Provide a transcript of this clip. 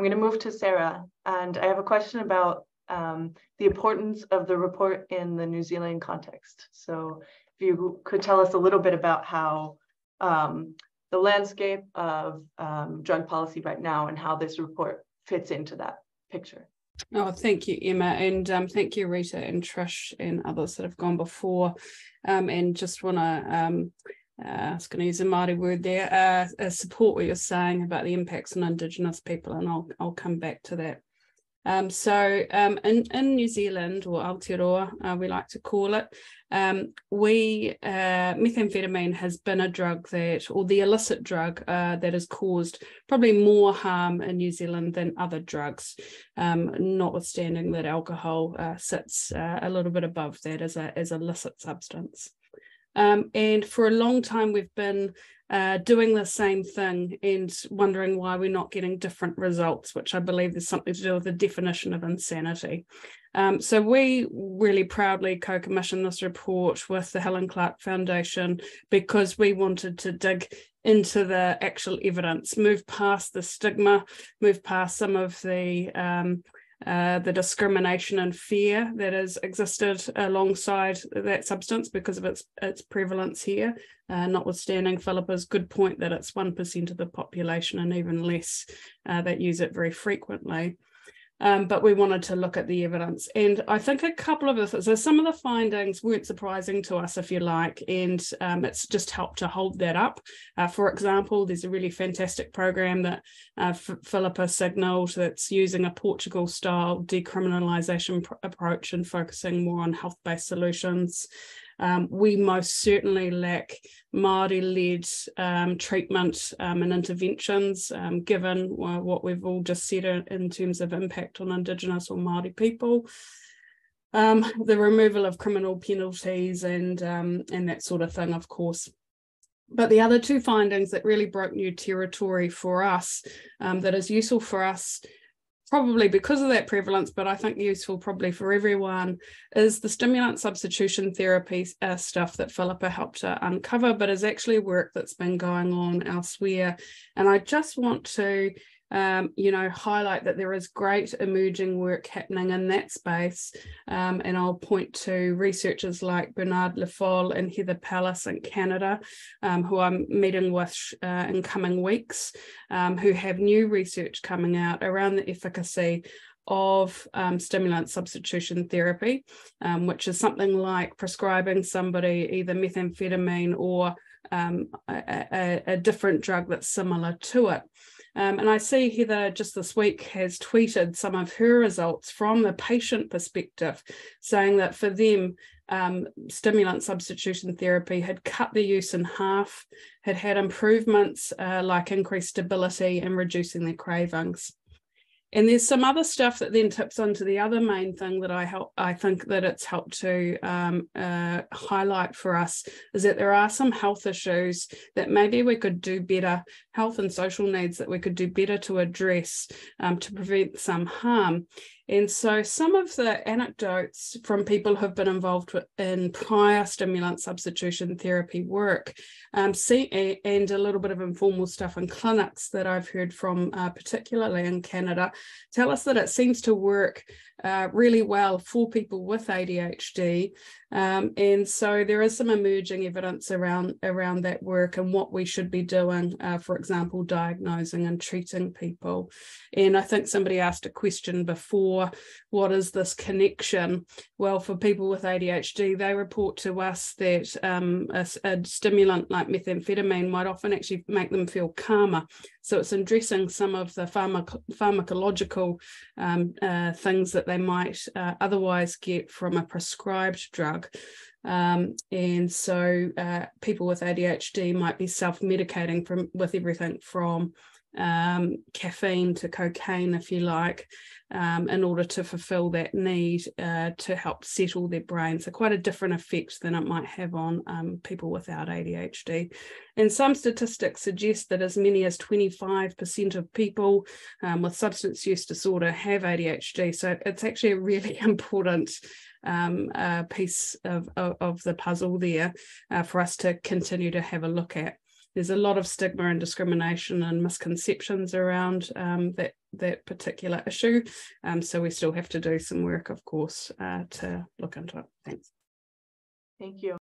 I'm going to move to Sarah, and I have a question about the importance of the report in the New Zealand context. So if you could tell us a little bit about how the landscape of drug policy right now and how this report fits into that picture. Oh, thank you, Emma, and thank you, Rita and Trish and others that have gone before. And just want to, I was going to use a Māori word there, support what you're saying about the impacts on Indigenous people, and I'll come back to that. In New Zealand, or Aotearoa, we like to call it, methamphetamine has been a drug that, or the illicit drug that has caused probably more harm in New Zealand than other drugs, notwithstanding that alcohol sits a little bit above that as a illicit substance. And for a long time, we've been doing the same thing and wondering why we're not getting different results, which I believe is something to do with the definition of insanity. So we really proudly co-commissioned this report with the Helen Foundation because we wanted to dig into the actual evidence, move past the stigma, move past some of the discrimination and fear that has existed alongside that substance because of its prevalence here, notwithstanding Philippa's good point that it's 1% of the population and even less that use it very frequently. But we wanted to look at the evidence. And I think a couple of the, so some of the findings weren't surprising to us, if you like, and it's just helped to hold that up. For example, there's a really fantastic program that Philippa signalled that's using a Portugal-style decriminalisation approach and focusing more on health-based solutions. We most certainly lack Māori-led treatment and interventions, given what we've all just said in terms of impact on Indigenous or Māori people. The removal of criminal penalties and that sort of thing, of course. But the other two findings that really broke new territory for us, that is useful for us, probably because of that prevalence, but I think useful probably for everyone, is the stimulant substitution therapy stuff that Philippa helped to uncover, but is actually work that's been going on elsewhere. And I just want to highlight that there is great emerging work happening in that space. And I'll point to researchers like Bernard Lefol and Heather Pallas in Canada, who I'm meeting with in coming weeks, who have new research coming out around the efficacy of stimulant substitution therapy, which is something like prescribing somebody either methamphetamine or a different drug that's similar to it. And I see Heather just this week has tweeted some of her results from the patient perspective, saying that for them, stimulant substitution therapy had cut their use in half, had improvements like increased stability and reducing their cravings. And there's some other stuff that then tips into the other main thing that I think that it's helped to highlight for us is that there are some health issues that maybe we could do better, health and social needs that we could do better to address to prevent some harm. And so some of the anecdotes from people who've been involved in prior stimulant substitution therapy work and a little bit of informal stuff in clinics that I've heard from, particularly in Canada, tell us that it seems to work really well for people with ADHD. And so there is some emerging evidence around that work and what we should be doing, for example, diagnosing and treating people. And I think somebody asked a question before, what is this connection? Well, for people with ADHD, they report to us that a stimulant like methamphetamine might often actually make them feel calmer. So it's addressing some of the pharmacological things that they might otherwise get from a prescribed drug. And so people with ADHD might be self-medicating with everything from caffeine to cocaine, if you like, in order to fulfill that need to help settle their brain. So quite a different effect than it might have on people without ADHD. And some statistics suggest that as many as 25% of people with substance use disorder have ADHD. So it's actually a really important piece of the puzzle there for us to continue to have a look at. there's a lot of stigma and discrimination and misconceptions around that particular issue. So we still have to do some work, of course, to look into it. Thanks. Thank you.